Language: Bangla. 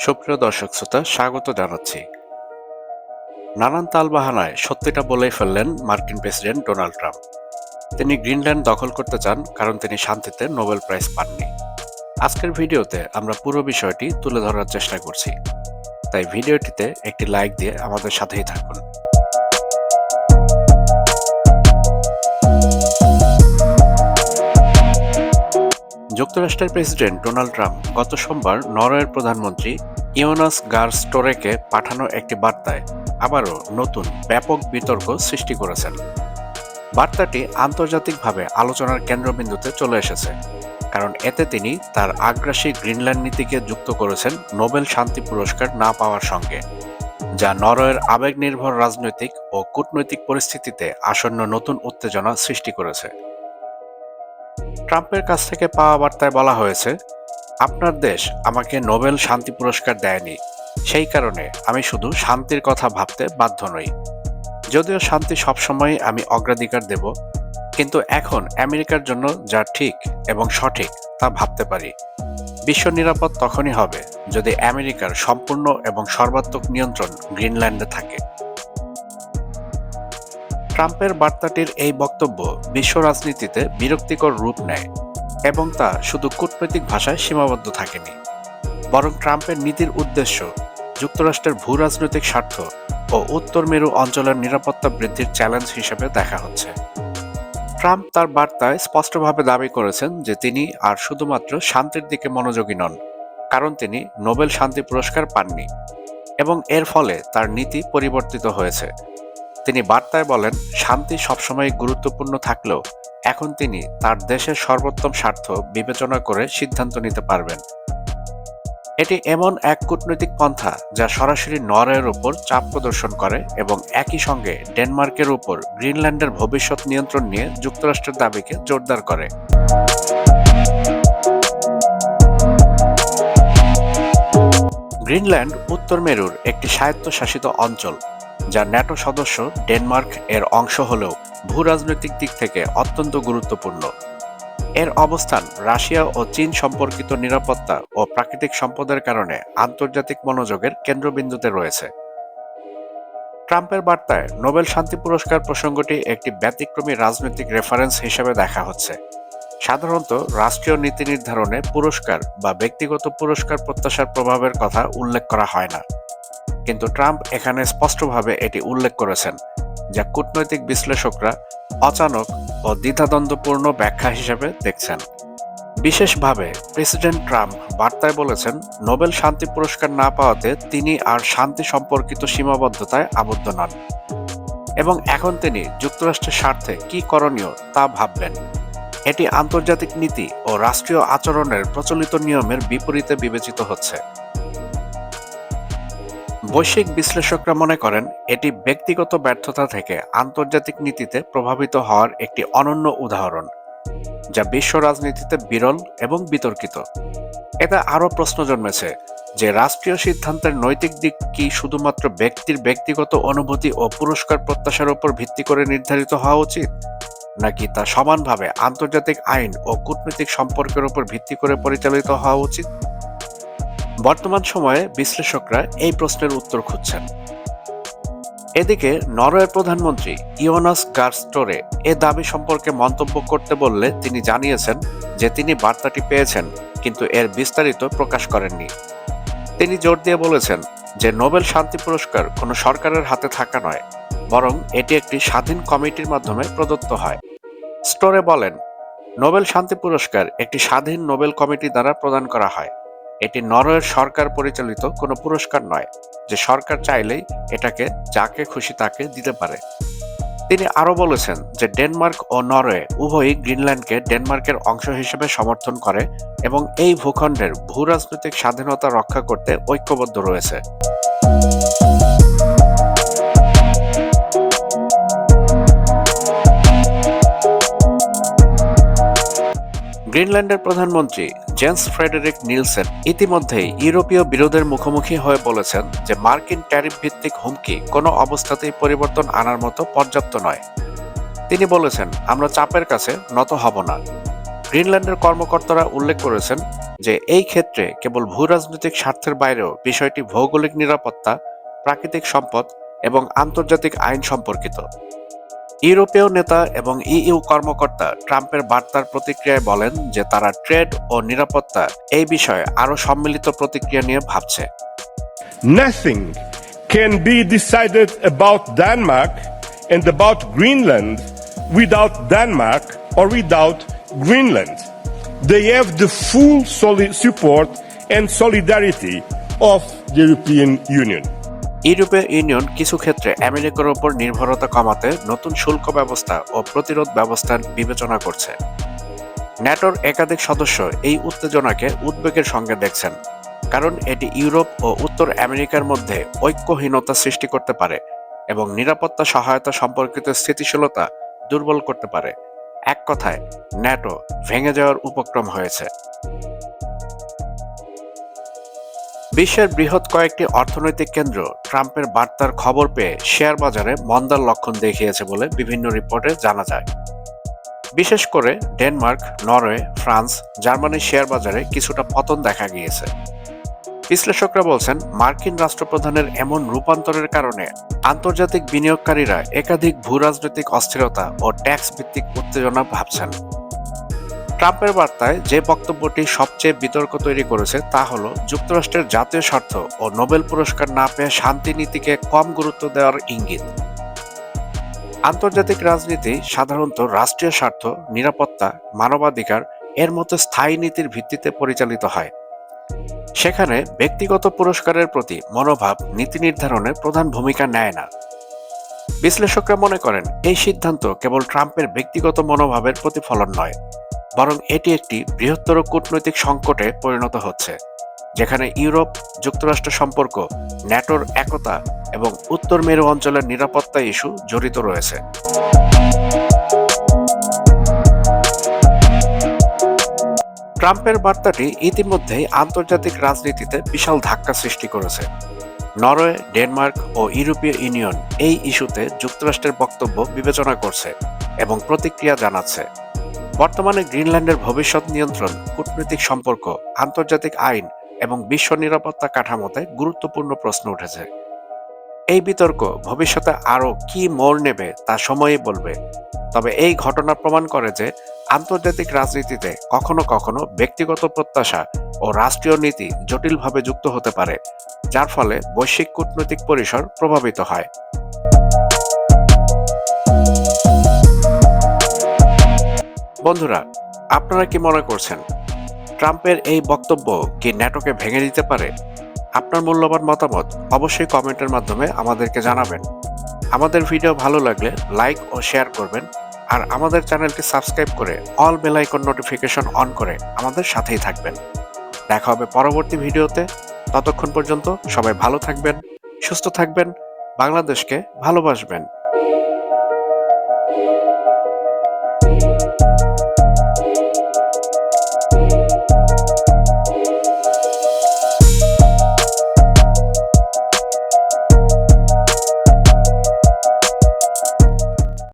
সুপ্রিয় দর্শক শ্রোতা, স্বাগত জানাচ্ছি। নানান তালবাহানায় সত্যিটা বলেই ফেললেন মার্কিন প্রেসিডেন্ট ডোনাল্ড ট্রাম্প। তিনি গ্রিনল্যান্ড দখল করতে চান কারণ তিনি শান্তিতে নোবেল প্রাইজ পাননি। আজকের ভিডিওতে আমরা পুরো বিষয়টি তুলে ধরার চেষ্টা করছি, তাই ভিডিওটিতে একটি লাইক দিয়ে আমাদের সাথেই থাকুন। যুক্তরাষ্ট্রের প্রেসিডেন্ট ডোনাল্ড ট্রাম্প গত সোমবার নরওয়ের প্রধানমন্ত্রী ইয়োনাস গার স্টোরেকে পাঠানো একটি বার্তায় আবারও নতুন ব্যাপক বিতর্ক সৃষ্টি করেছেন। বার্তাটি আন্তর্জাতিকভাবে আলোচনার কেন্দ্রবিন্দুতে চলে এসেছে, কারণ এতে তিনি তার আগ্রাসী গ্রিনল্যান্ড নীতিকে যুক্ত করেছেন নোবেল শান্তি পুরস্কার না পাওয়ার সঙ্গে, যা নরওয়ের আবেগনির্ভর রাজনৈতিক ও কূটনৈতিক পরিস্থিতিতে আসন্ন নতুন উত্তেজনা সৃষ্টি করেছে। ট্রাম্পের কাছ থেকে পাওয়া বার্তায় বলা হয়েছে, আপনার দেশ আমাকে নোবেল শান্তি পুরস্কার দেয়নি, সেই কারণে আমি শুধু শান্তির কথা ভাবতে বাধ্য নই। যদিও শান্তি সবসময় আমি অগ্রাধিকার দেব, কিন্তু এখন আমেরিকার জন্য যা ঠিক এবং সঠিক তা ভাবতে পারি। বিশ্ব নিরাপদ তখনই হবে যদি আমেরিকার সম্পূর্ণ এবং সর্বাত্মক নিয়ন্ত্রণ গ্রিনল্যান্ডে থাকে। ট্রাম্পের বার্তাটির এই বক্তব্য বিশ্ব রাজনীতিতে বিরক্তিকর রূপ নেয়, এবং তা শুধু কূটনৈতিক ভাষায় সীমাবদ্ধ থাকেনি, বরং ট্রাম্পের নীতির উদ্দেশ্য যুক্তরাষ্ট্রের ভূ রাজনৈতিক স্বার্থ ও উত্তর মেরু অঞ্চলের নিরাপত্তা বৃদ্ধির চ্যালেঞ্জ হিসেবে দেখা হচ্ছে। ট্রাম্প তার বার্তায় স্পষ্টভাবে দাবি করেছেন যে তিনি আর শুধুমাত্র শান্তির দিকে মনোযোগী নন, কারণ তিনি নোবেল শান্তি পুরস্কার পাননি, এবং এর ফলে তার নীতি পরিবর্তিত হয়েছে। তিনি বার্তায় বলেন, শান্তি সবসময় গুরুত্বপূর্ণ থাকলেও এখন তিনি তার দেশের সর্বোত্তম স্বার্থ বিবেচনা করে সিদ্ধান্ত নিতে পারবেন। এটি এমন এক কূটনৈতিক পন্থা যা সরাসরি নরওয়ের উপর চাপ প্রদর্শন করে এবং একই সঙ্গে ডেনমার্কের উপর গ্রিনল্যান্ডের ভবিষ্যৎ নিয়ন্ত্রণ নিয়ে যুক্তরাষ্ট্রের দাবিকে জোরদার করে। গ্রিনল্যান্ড উত্তর মেরুর একটি স্বায়ত্তশাসিত অঞ্চল, যা ন্যাটো সদস্য ডেনমার্ক এর অংশ হলেও ভূ রাজনৈতিক দিক থেকে অত্যন্ত গুরুত্বপূর্ণ। এর অবস্থান রাশিয়া ও চীন সম্পর্কিত নিরাপত্তা ও প্রাকৃতিক সম্পদের কারণে আন্তর্জাতিক মনোযোগের কেন্দ্রবিন্দুতে রয়েছে। ট্রাম্পের বার্তায় নোবেল শান্তি পুরস্কার প্রসঙ্গটি একটি ব্যতিক্রমী রাজনৈতিক রেফারেন্স হিসেবে দেখা হচ্ছে। সাধারণত রাষ্ট্রীয় নীতি নির্ধারণে পুরস্কার বা ব্যক্তিগত পুরস্কার প্রত্যাশার প্রভাবের কথা উল্লেখ করা হয় না, কিন্তু ট্রাম্প এখানে স্পষ্টভাবে এটি উল্লেখ করেছেন, যা কূটনৈতিক বিশ্লেষকরা অচানক ও দ্বিধাদ্বন্দ্বপূর্ণ ব্যাখ্যা হিসেবে দেখছেন। বিশেষভাবে প্রেসিডেন্ট ট্রাম্প বার্তায় বলেছেন, নোবেল শান্তি পুরস্কার না পাওয়াতে তিনি আর শান্তি সম্পর্কিত সীমাবদ্ধতায় আবদ্ধ নন, এবং এখন তিনি যুক্তরাষ্ট্রের স্বার্থে কী করণীয় তা ভাববেন। এটি আন্তর্জাতিক নীতি ও রাষ্ট্রীয় আচরণের প্রচলিত নিয়মের বিপরীতে বিবেচিত হচ্ছে। বৈশ্বিক বিশ্লেষকরা মনে করেন, এটি ব্যক্তিগত ব্যর্থতা থেকে আন্তর্জাতিক নীতিতে প্রভাবিত হওয়ার একটি অনন্য উদাহরণ, যা বিশ্ব রাজনীতিতে বিরল এবং বিতর্কিত। এতে আরও প্রশ্ন জন্মেছে যে রাষ্ট্রীয় সিদ্ধান্তের নৈতিক দিক কি শুধুমাত্র ব্যক্তির ব্যক্তিগত অনুভূতি ও পুরস্কার প্রত্যাশার উপর ভিত্তি করে নির্ধারিত হওয়া উচিত, নাকি তা সমানভাবে আন্তর্জাতিক আইন ও কূটনৈতিক সম্পর্কের উপর ভিত্তি করে পরিচালিত হওয়া উচিত। বর্তমান সময়ে বিশ্লেষকরা এই প্রশ্নের উত্তর খুঁজছেন। এদিকে নরওয়ের প্রধানমন্ত্রী ইয়োনাস গার স্টোরে এ দাবি সম্পর্কে মন্তব্য করতে বললে তিনি জানিয়েছেন যে তিনি বার্তাটি পেয়েছেন, কিন্তু এর বিস্তারিত প্রকাশ করেননি। তিনি জোর দিয়ে বলেছেন যে নোবেল শান্তি পুরস্কার কোনো সরকারের হাতে থাকা নয়, বরং এটি একটি স্বাধীন কমিটির মাধ্যমে প্রদত্ত হয়। স্টোরে বলেন, নোবেল শান্তি পুরস্কার একটি স্বাধীন নোবেল কমিটি দ্বারা প্রদান করা হয়। এটি নরওয়ের সরকার পরিচালিত কোনো পুরস্কার নয়, যে সরকার চাইলেই এটাকে যাকে খুশি তাকে দিতে পারে। তিনি আরও বলেছেন যে ডেনমার্ক ও নরওয়ে উভয়ই গ্রিনল্যান্ডকে ডেনমার্কের অংশ হিসেবে সমর্থন করে এবং এই ভূখণ্ডের ভূ রাজনৈতিক স্বাধীনতা রক্ষা করতে ঐক্যবদ্ধ রয়েছে। গ্রিনল্যান্ডের প্রধানমন্ত্রী জেন্স ফ্রেডেরিক নিলসেন ইতিমধ্যেই ইউরোপীয় বিরোধের মুখোমুখি হয়ে বলেছেন যে মার্কিন ট্যারিফ ভিত্তিক হুমকি কোনো অবস্থাতেই পরিবর্তন আনার মতো পর্যাপ্ত নয়। তিনি বলেছেন, আমরা চাপের কাছে নত হব না। গ্রিনল্যান্ডের কর্মকর্তারা উল্লেখ করেছেন যে এই ক্ষেত্রে কেবল ভূরাজনৈতিক স্বার্থের বাইরেও বিষয়টি ভৌগোলিক নিরাপত্তা, প্রাকৃতিক সম্পদ এবং আন্তর্জাতিক আইন সম্পর্কিত। ইউরোপীয় নেতা এবং ইইউ কর্মকর্তা ট্রাম্পের বার্তার প্রতিক্রিয়ায় বলেন যে তারা ট্রেড ও নিরাপত্তা এই বিষয়ে আরও সম্মিলিত প্রতিক্রিয়া নিয়ে ভাবছে। Nothing can be decided about Denmark and about Greenland without Denmark or without Greenland. They have the full support and solidarity of the European Union. ইউরোপীয় ইউনিয়ন কিছু ক্ষেত্রে আমেরিকার উপর নির্ভরতা কমাতে নতুন শুল্ক ব্যবস্থা ও প্রতিরোধ ব্যবস্থার বিবেচনা করছে। ন্যাটোর একাধিক সদস্য এই উত্তেজনাকে উদ্বেগের সঙ্গে দেখছেন, কারণ এটি ইউরোপ ও উত্তর আমেরিকার মধ্যে ঐক্যহীনতা সৃষ্টি করতে পারে এবং নিরাপত্তা সহায়তা সম্পর্কিত স্থিতিশীলতা দুর্বল করতে পারে। এক কথায়, ন্যাটো ভেঙে যাওয়ার উপক্রম হয়েছে। বিশ্বের বৃহৎ কয়েকটি অর্থনৈতিক কেন্দ্র ট্রাম্পের বার্তার খবর পেয়ে শেয়ার বাজারে মন্দার লক্ষণ দেখিয়েছে বলে বিভিন্ন রিপোর্টে জানা যায়। বিশেষ করে ডেনমার্ক, নরওয়ে, ফ্রান্স, জার্মানির শেয়ার বাজারে কিছুটা পতন দেখা গিয়েছে। বিশ্লেষকরা বলছেন, মার্কিন রাষ্ট্রপ্রধানের এমন রূপান্তরের কারণে আন্তর্জাতিক বিনিয়োগকারীরা একাধিক ভূরাজনৈতিক অস্থিরতা ও ট্যাক্স ভিত্তিক উত্তেজনা ভাবছেন। ট্রাম্পের বার্তায় যে বক্তব্যটি সবচেয়ে বিতর্ক তৈরি করেছে তা হল যুক্তরাষ্ট্রের জাতীয় স্বার্থ ও নোবেল পুরস্কার না পেয়ে শান্তি নীতিকে কম গুরুত্ব দেওয়ার ইঙ্গিত। আন্তর্জাতিক রাজনীতি সাধারণত রাষ্ট্রীয় স্বার্থ, নিরাপত্তা, মানবাধিকার এর মতো স্থায়ী নীতির ভিত্তিতে পরিচালিত হয়। সেখানে ব্যক্তিগত পুরস্কারের প্রতি মনোভাব নীতি নির্ধারণে প্রধান ভূমিকা নেয় না। বিশ্লেষকরা মনে করেন এই সিদ্ধান্ত কেবল ট্রাম্পের ব্যক্তিগত মনোভাবের প্রতিফলন নয়, বরং এটি একটি বৃহত্তর কূটনৈতিক সংকটে পরিণত হচ্ছে, যেখানে ইউরোপ যুক্তরাষ্ট্র সম্পর্ক, ন্যাটোর একতা এবং উত্তর মেরু অঞ্চলের নিরাপত্তা ইস্যু জড়িত রয়েছে। ট্রাম্পের বার্তাটি ইতিমধ্যেই আন্তর্জাতিক রাজনীতিতে বিশাল ধাক্কা সৃষ্টি করেছে। নরওয়ে, ডেনমার্ক ও ইউরোপীয় ইউনিয়ন এই ইস্যুতে যুক্তরাষ্ট্রের বক্তব্য বিবেচনা করছে এবং প্রতিক্রিয়া জানাচ্ছে। বর্তমানে গ্রিনল্যান্ডের ভবিষ্যৎ নিয়ন্ত্রণ, কূটনৈতিক সম্পর্ক, আন্তর্জাতিক আইন এবং বিশ্ব নিরাপত্তা কাঠামোতে গুরুত্বপূর্ণ প্রশ্ন উঠেছে। এই বিতর্ক ভবিষ্যতে আরও কি মোড় নেবে তা সময়ই বলবে। তবে এই ঘটনা প্রমাণ করে যে আন্তর্জাতিক রাজনীতিতে কখনো কখনো ব্যক্তিগত প্রত্যাশা ও রাষ্ট্রীয় নীতি জটিলভাবে যুক্ত হতে পারে, যার ফলে বৈশ্বিক কূটনৈতিক পরিসর প্রভাবিত হয়। বন্ধুরা, আপনারা কি মনে করছেন ট্রাম্পের এই বক্তব্য কি ন্যাটোকে ভেঙে দিতে পারে? আপনার মূল্যবান মতামত অবশ্যই কমেন্টের মাধ্যমে আমাদেরকে জানাবেন। আমাদের ভিডিও ভালো লাগলে লাইক ও শেয়ার করবেন, আর আমাদের চ্যানেলটি সাবস্ক্রাইব করে all bell icon notification on করে আমাদের সাথেই থাকবেন। দেখা হবে পরবর্তী ভিডিওতে। ততক্ষণ পর্যন্ত সবাই ভালো থাকবেন, সুস্থ থাকবেন, বাংলাদেশকে ভালোবাসবেন।